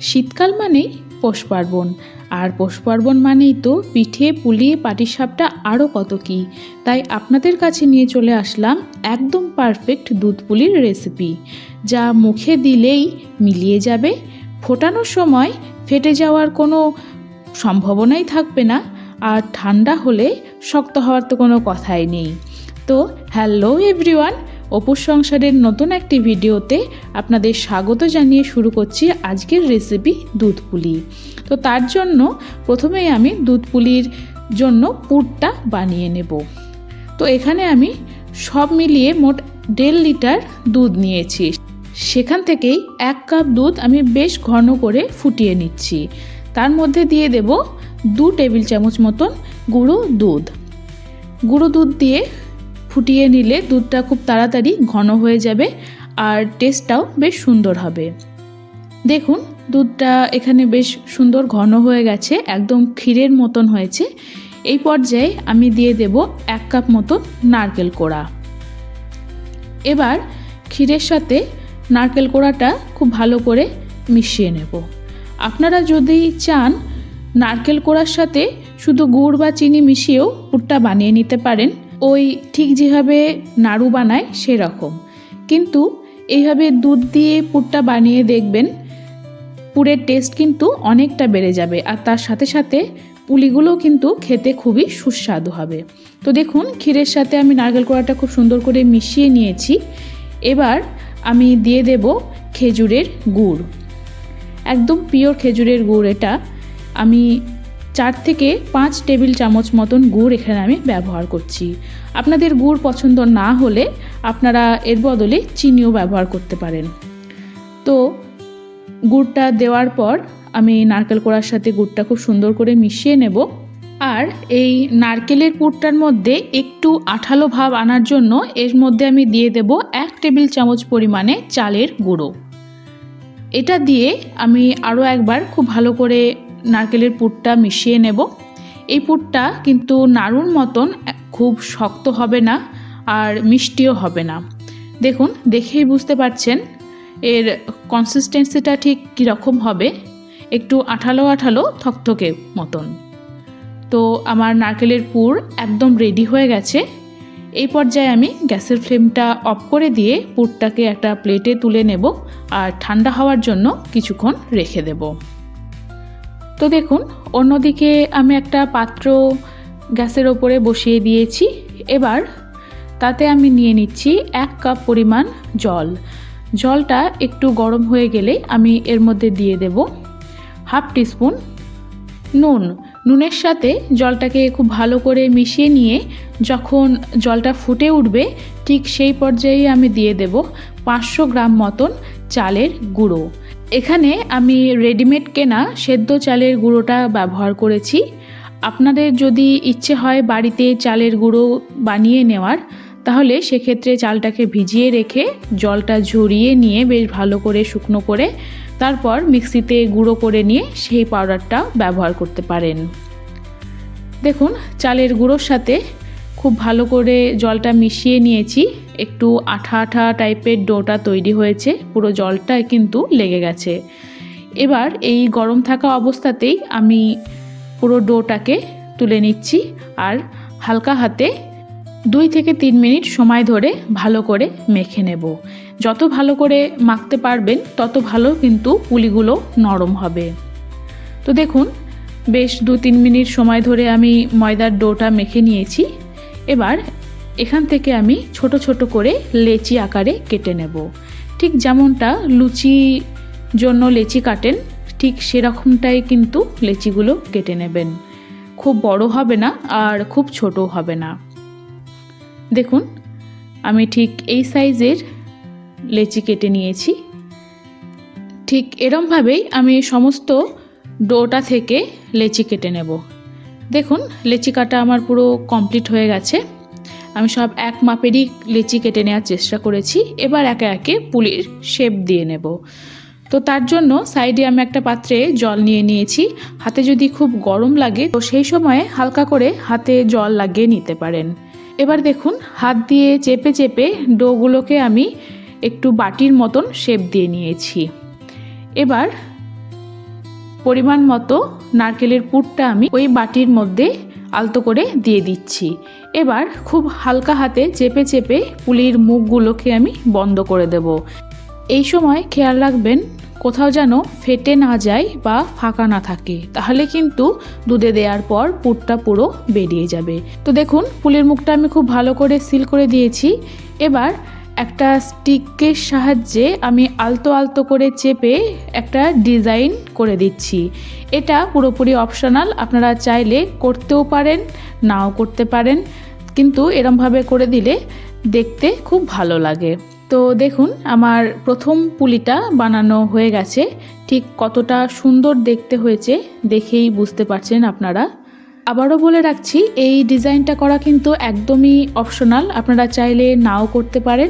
শীতকাল মানেই পৌষ পার্বণ, আর পৌষ পার্বণ মানেই তো পিঠে পুলি পাটিসাপটা আরও কত কী। তাই আপনাদের কাছে নিয়ে চলে আসলাম একদম পারফেক্ট দুধ পুলির রেসিপি, যা মুখে দিলেই মিলিয়ে যাবে। ফোটানোর সময় ফেটে যাওয়ার কোনো সম্ভাবনাই থাকবে না, আর ঠান্ডা হলে শক্ত হওয়ার তো কোনো কথাই নেই। তো হ্যালো এভরিওয়ান, অপুর সংসারের নতুন একটি ভিডিওতে আপনাদের স্বাগত জানিয়ে শুরু করছি আজকের রেসিপি দুধ পুলি। তো তার জন্য প্রথমেই আমি দুধ পুলির জন্য পুরটা বানিয়ে নেব। তো এখানে আমি সব মিলিয়ে মোট 1.5 লিটার দুধ নিয়েছি। সেখান থেকেই 1 কাপ দুধ আমি বেশ ঘন করে ফুটিয়ে নিচ্ছি। তার মধ্যে দিয়ে দেব 2 টেবিল চামচ মতন গুঁড়ো দুধ। গুঁড়ো দুধ দিয়ে ফুটিয়ে নিলে দুধটা খুব তাড়াতাড়ি ঘন হয়ে যাবে, আর টেস্টটাও বেশ সুন্দর হবে। দেখুন দুধটা এখানে বেশ সুন্দর ঘন হয়ে গেছে, একদম ক্ষীরের মতন হয়েছে। এই পর্যায়ে আমি দিয়ে দেব 1 কাপ মতন নারকেল কোড়া। এবার ক্ষীরের সাথে নারকেল কোড়াটা খুব ভালো করে মিশিয়ে নেব। আপনারা যদি চান নারকেল কোড়ার সাথে শুধু গুড় বা চিনি মিশিয়েও পুরটা বানিয়ে নিতে পারেন, ওই ঠিক যেভাবে নাড়ু বানায় সেরকম। কিন্তু এইভাবে দুধ দিয়ে পুরটা বানিয়ে দেখবেন, পুরের টেস্ট কিন্তু অনেকটা বেড়ে যাবে, আর তার সাথে সাথে পুলিগুলো কিন্তু খেতে খুবই সুস্বাদু হবে। তো দেখুন ক্ষীরের সাথে আমি নারকেল কোড়াটা খুব সুন্দর করে মিশিয়ে নিয়েছি। এবার আমি দিয়ে দেব খেজুরের গুড়, একদম পিওর খেজুরের গুড়। এটা আমি 4 থেকে 5 টেবিল চামচ মতন গুড় এখানে আমি ব্যবহার করছি। আপনাদের গুড় পছন্দ না হলে আপনারা এর বদলে চিনিও ব্যবহার করতে পারেন। তো গুড়টা দেওয়ার পর আমি নারকেল কোড়ার সাথে গুড়টা খুব সুন্দর করে মিশিয়ে নেব। আর এই নারকেলের পুরটার মধ্যে একটু আঠালো ভাব আনার জন্য এর মধ্যে আমি দিয়ে দেব 1 টেবিল চামচ পরিমাণে চালের গুঁড়ো। এটা দিয়ে আমি আরও একবার খুব ভালো করে নারকেলের পুরটা মিশিয়ে নেব। এই পুরটা কিন্তু নাড়ুর মতন খুব শক্ত হবে না, আর মিষ্টিও হবে না। দেখুন দেখেই বুঝতে পারছেন এর কনসিস্টেন্সিটা ঠিক কীরকম হবে, একটু আঠালো আঠালো থকথকে মতন। তো আমার নারকেলের পুর একদম রেডি হয়ে গেছে। এই পর্যায়ে আমি গ্যাসের ফ্লেমটা অফ করে দিয়ে পুরটাকে একটা প্লেটে তুলে নেব, আর ঠান্ডা হওয়ার জন্য কিছুক্ষণ রেখে দেব। তো দেখুন অন্যদিকে আমি একটা পাত্র গ্যাসের ওপরে বসিয়ে দিয়েছি। এবার তাতে আমি নিয়ে নিচ্ছি 1 কাপ পরিমাণ জল। জলটা একটু গরম হয়ে গেলে আমি এর মধ্যে দিয়ে দেব 1/2 টিস্পুন নুন। নুনের সাথে জলটাকে খুব ভালো করে মিশিয়ে নিয়ে যখন জলটা ফুটে উঠবে, ঠিক সেই পর্যায়ে আমি দিয়ে দেব 500 গ্রাম মতন চালের গুঁড়ো। এখানে আমি রেডিমেড কেনা সেদ্ধ চালের গুঁড়োটা ব্যবহার করেছি। আপনাদের যদি ইচ্ছে হয় বাড়িতে চালের গুঁড়ো বানিয়ে নেওয়ার, তাহলে সেক্ষেত্রে চালটাকে ভিজিয়ে রেখে জলটা ঝরিয়ে নিয়ে বেশ ভালো করে শুকনো করে তারপর মিক্সিতে গুঁড়ো করে নিয়ে সেই পাউডারটা ব্যবহার করতে পারেন। দেখুন চালের গুঁড়োর সাথে খুব ভালো করে জলটা মিশিয়ে নিয়েছি। একটু আঠা আঠা টাইপের ডোটা তৈরি হয়েছে, পুরো জলটা কিন্তু লেগে গেছে। এবার এই গরম থাকা অবস্থাতেই আমি পুরো ডোটাকে তুলে নিচ্ছি, আর হালকা হাতে 2 থেকে 3 মিনিট সময় ধরে ভালো করে মেখে নেব। যত ভালো করে মাখতে পারবেন তত ভালো কিন্তু পুলিগুলো নরম হবে। তো দেখুন বেশ 2-3 মিনিট সময় ধরে আমি ময়দার ডোটা মেখে নিয়েছি। এবার এখান থেকে আমি ছোট ছোট করে লেচি আকারে কেটে নেব। ঠিক যেমনটা লুচি জন্য লেচি কাটেন, ঠিক সেরকমটাই কিন্তু লেচিগুলো কেটে নেবেন। খুব বড় হবে না, আর খুব ছোটও হবে না। দেখুন আমি ঠিক এই সাইজের লেচি কেটে নিয়েছি। ঠিক এরমভাবেই আমি সমস্ত ডোটা থেকে লেচি কেটে নেব। দেখুন লেচি কাটা আমার পুরো কমপ্লিট হয়ে গেছে। আমি সব এক মাপেরই লেচি কেটে নেওয়ার চেষ্টা করেছি। এবার একে একে পুলির শেপ দিয়ে নেব। তো তার জন্য সাইডে আমি একটা পাত্রে জল নিয়ে নিয়েছি। হাতে যদি খুব গরম লাগে তো সেই সময়ে হালকা করে হাতে জল লাগিয়ে নিতে পারেন। এবার দেখুন হাত দিয়ে চেপে চেপে ডোগুলোকে আমি একটু বাটির মতন শেপ দিয়ে নিয়েছি। এবার পরিমাণ মতো নারকেলের পুরটা আমি ওই বাটির মধ্যে আলতো করে দিয়ে দিচ্ছি। এবার খুব হালকা হাতে চেপে চেপে পুলির মুখগুলোকে আমি বন্ধ করে দেব। এই সময় খেয়াল রাখবেন কোথাও যেন ফেটে না যায় বা ফাঁকা না থাকে, তাহলে কিন্তু দুধে দেওয়ার পর পুরটা পুরো বেরিয়ে যাবে। তো দেখুন পুলির মুখটা আমি খুব ভালো করে সিল করে দিয়েছি। এবার একটা স্টিকের সাহায্যে আমি আলতো আলতো করে চেপে একটা ডিজাইন করে দিচ্ছি। এটা পুরোপুরি অপশনাল, আপনারা চাইলে করতেও পারেন নাও করতে পারেন, কিন্তু এরমভাবে করে দিলে দেখতে খুব ভালো লাগে। তো দেখুন আমার প্রথম পুলিটা বানানো হয়ে গেছে। ঠিক কতটা সুন্দর দেখতে হয়েছে দেখেই বুঝতে পারছেন আপনারা। আবারও বলে রাখছি, এই ডিজাইনটা করা কিন্তু একদমই অপশনাল, আপনারা চাইলে নাও করতে পারেন,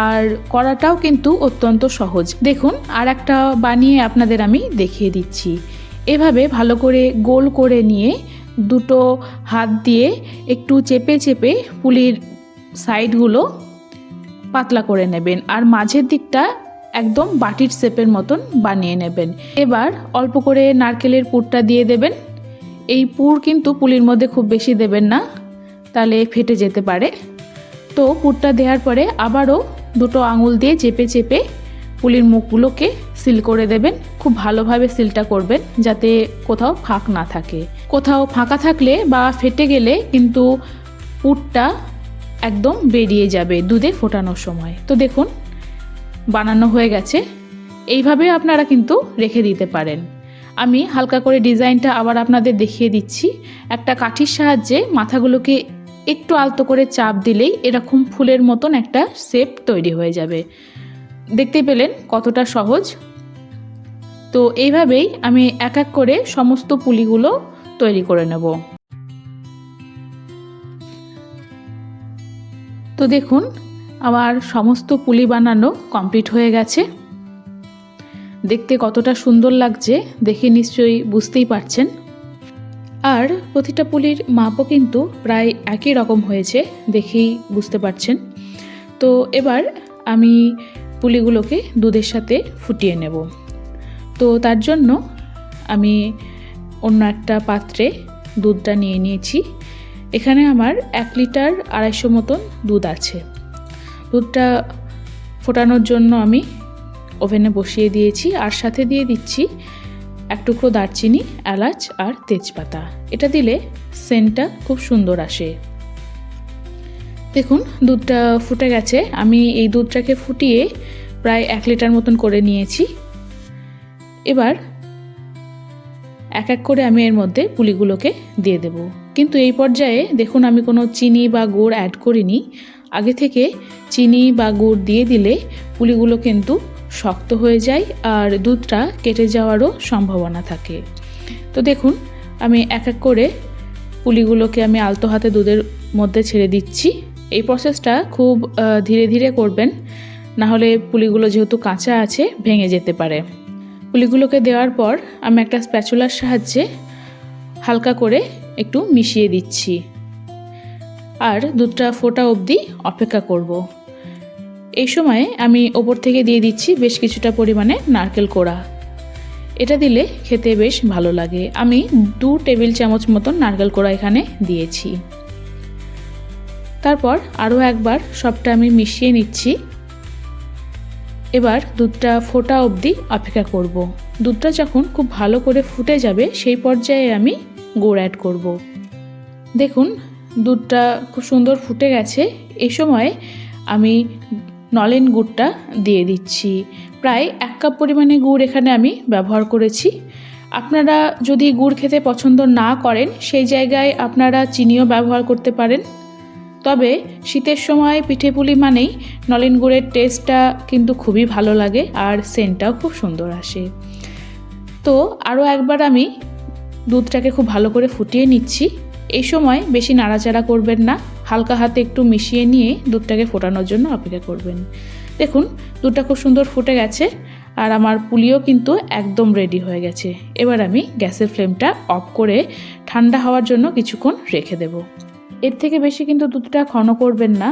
আর করাটাও কিন্তু অত্যন্ত সহজ। দেখুন আর একটা বানিয়ে আপনাদের আমি দেখিয়ে দিচ্ছি। এভাবে ভালো করে গোল করে নিয়ে দুটো হাত দিয়ে একটু চেপে চেপে পুলির সাইডগুলো পাতলা করে নেবেন, আর মাঝের দিকটা একদম বাটির শেপের মতন বানিয়ে নেবেন। এবার অল্প করে নারকেলের পুরটা দিয়ে দেবেন। এই পুর কিন্তু পুলির মধ্যে খুব বেশি দেবেন না, তাহলে ফেটে যেতে পারে। তো পুরটা দেওয়ার পরে আবারও দুটো আঙুল দিয়ে চেপে চেপে পুলির মুখগুলোকে সিল করে দেবেন। খুব ভালোভাবে সিলটা করবেন যাতে কোথাও ফাঁক না থাকে। কোথাও ফাঁকা থাকলে বা ফেটে গেলে কিন্তু পুরটা একদম বেরিয়ে যাবে দুধে ফোটানোর সময়। তো দেখুন বানানো হয়ে গেছে। এইভাবে আপনারা কিন্তু রেখে দিতে পারেন। আমি হালকা করে ডিজাইনটা আবার আপনাদের দেখিয়ে দিচ্ছি। একটা কাঠির সাহায্যে মাথাগুলোকে একটু আলতো করে চাপ দিলেই এরকম ফুলের মতন একটা শেপ তৈরি হয়ে যাবে। দেখতে পেলেন কতটা সহজ। তো এইভাবেই আমি এক এক করে সমস্ত পুলিগুলো তৈরি করে নেব। তো দেখুন আমার সমস্ত পুলি বানানো কমপ্লিট হয়ে গেছে। দেখতে কতটা সুন্দর লাগছে দেখে নিশ্চয়ই বুঝতেই পারছেন। আর প্রতিটা পুলির মাপও কিন্তু প্রায় একই রকম হয়েছে, দেখেই বুঝতে পারছেন। তো এবার আমি পুলিগুলোকে দুধের সাথে ফুটিয়ে নেব। তো তার জন্য আমি অন্য একটা পাত্রে দুধটা নিয়ে নিয়েছি। এখানে আমার 1 লিটার 250 মতন দুধ আছে। দুধটা ফোটানোর জন্য আমি ওভেনে বসিয়ে দিয়েছি, আর সাথে দিয়ে দিচ্ছি 1 টুকরো দারচিনি, এলাচ আর তেজপাতা। এটা দিলে সেন্টটা খুব সুন্দর আসে। দেখুন দুধটা ফুটে গেছে। আমি এই দুধটাকে ফুটিয়ে প্রায় 1 লিটার মতন করে নিয়েছি। এবার এক এক করে আমি এর মধ্যে পুলিগুলোকে দিয়ে দেব। কিন্তু এই পর্যায়ে দেখুন আমি কোনো চিনি বা গুড় অ্যাড করিনি। আগে থেকে চিনি বা গুড় দিয়ে দিলে পুলিগুলো কিন্তু শক্ত হয়ে যায় আর দুধটা কেটে যাওয়ারও সম্ভাবনা থাকে। তো দেখুন আমি এক এক করে পুলিগুলোকে আমি আলতো হাতে দুধের মধ্যে ছেড়ে দিচ্ছি। এই প্রসেসটা খুব ধীরে ধীরে করবেন, না হলে পুলিগুলো যেহেতু কাঁচা আছে ভেঙে যেতে পারে। পুলিগুলোকে দেওয়ার পর আমি একটা স্প্যাচুলার সাহায্যে হালকা করে একটু মিশিয়ে দিচ্ছি, আর দুধটা ফোটা অবধি অপেক্ষা করব। এই সময়ে আমি ওপর থেকে দিয়ে দিচ্ছি বেশ কিছুটা পরিমাণে নারকেল কোড়া। এটা দিলে খেতে বেশ ভালো লাগে। আমি 2 টেবিল চামচ মতন নারকেল কোড়া এখানে দিয়েছি। তারপর আরও একবার সবটা আমি মিশিয়ে নিচ্ছি। এবার দুধটা ফোটা অবধি অপেক্ষা করব। দুধটা যখন খুব ভালো করে ফুটে যাবে সেই পর্যায়ে আমি গুড় অ্যাড করব। দেখুন দুধটা খুব সুন্দর ফুটে গেছে। এই সময় আমি নলেন গুড়টা দিয়ে দিচ্ছি। প্রায় 1 কাপ পরিমাণে গুড় এখানে আমি ব্যবহার করেছি। আপনারা যদি গুড় খেতে পছন্দ না করেন সেই জায়গায় আপনারা চিনিও ব্যবহার করতে পারেন। তবে শীতের সময় পিঠেপুলি মানেই নলেন গুড়ের টেস্টটা কিন্তু খুবই ভালো লাগে আর সেন্টটাও খুব সুন্দর আসে। তো আরও একবার আমি দুধটাকে খুব ভালো করে ফুটিয়ে নিচ্ছি। এই সময় বেশি নাড়াচাড়া করবেন না, হালকা হাতে একটু মিশিয়ে নিয়ে দুধটাকে ফোটানোর জন্য অপেক্ষা করবেন। দেখুন দুধটা খুব সুন্দর ফুটে গেছে আর আমার পুলিও কিন্তু একদম রেডি হয়ে গেছে। এবার আমি গ্যাসের ফ্লেমটা অফ করে ঠান্ডা হওয়ার জন্য কিছুক্ষণ রেখে দেব। এর থেকে বেশি কিন্তু দুধটা ঘন করবেন না,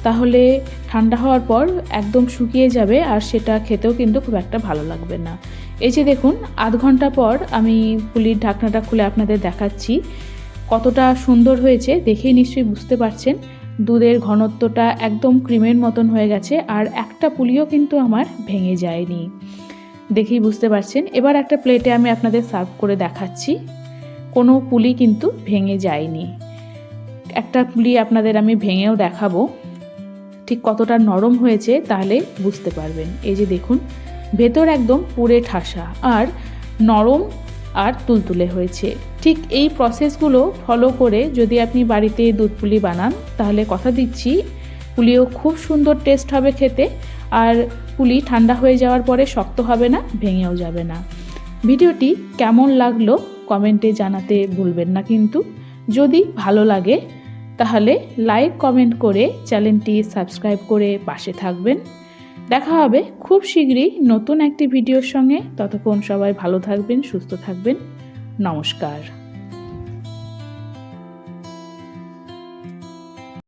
তাহলে ঠান্ডা হওয়ার পর একদম শুকিয়ে যাবে আর সেটা খেতেও কিন্তু খুব একটা ভালো লাগবে না। এই যে দেখুন, আধ ঘন্টা পর আমি পুলির ঢাকনাটা খুলে আপনাদের দেখাচ্ছি। কতটা সুন্দর হয়েছে দেখেই নিশ্চয়ই বুঝতে পারছেন। দুধের ঘনত্বটা একদম ক্রিমের মতন হয়ে গেছে, আর একটা পুলিও কিন্তু আমার ভেঙে যায়নি, দেখেই বুঝতে পারছেন। এবার একটা প্লেটে আমি আপনাদের সার্ভ করে দেখাচ্ছি। কোনো পুলি কিন্তু ভেঙে যায়নি। একটা পুলি আপনাদের আমি ভেঙেও দেখাবো ঠিক কতটা নরম হয়েছে, তাহলে বুঝতে পারবেন। এই যে দেখুন, ভেতর একদম পুরে ঠাসা আর নরম আর তুলতুলে হয়েছে। ঠিক এই প্রসেসগুলো ফলো করে যদি আপনি বাড়িতে দুধ পুলি বানান, তাহলে কথা দিচ্ছি পুলিও খুব সুন্দর টেস্ট হবে খেতে, আর পুলি ঠান্ডা হয়ে যাওয়ার পরে শক্ত হবে না, ভেঙেও যাবে না। ভিডিওটি কেমন লাগলো কমেন্টে জানাতে ভুলবেন না কিন্তু। যদি ভালো লাগে তাহলে লাইক কমেন্ট করে চ্যানেলটি সাবস্ক্রাইব করে পাশে থাকবেন। দেখা হবে খুব শীঘ্রই নতুন একটি ভিডিওর সঙ্গে। ততক্ষণ সবাই ভালো থাকবেন, সুস্থ থাকবেন। নমস্কার।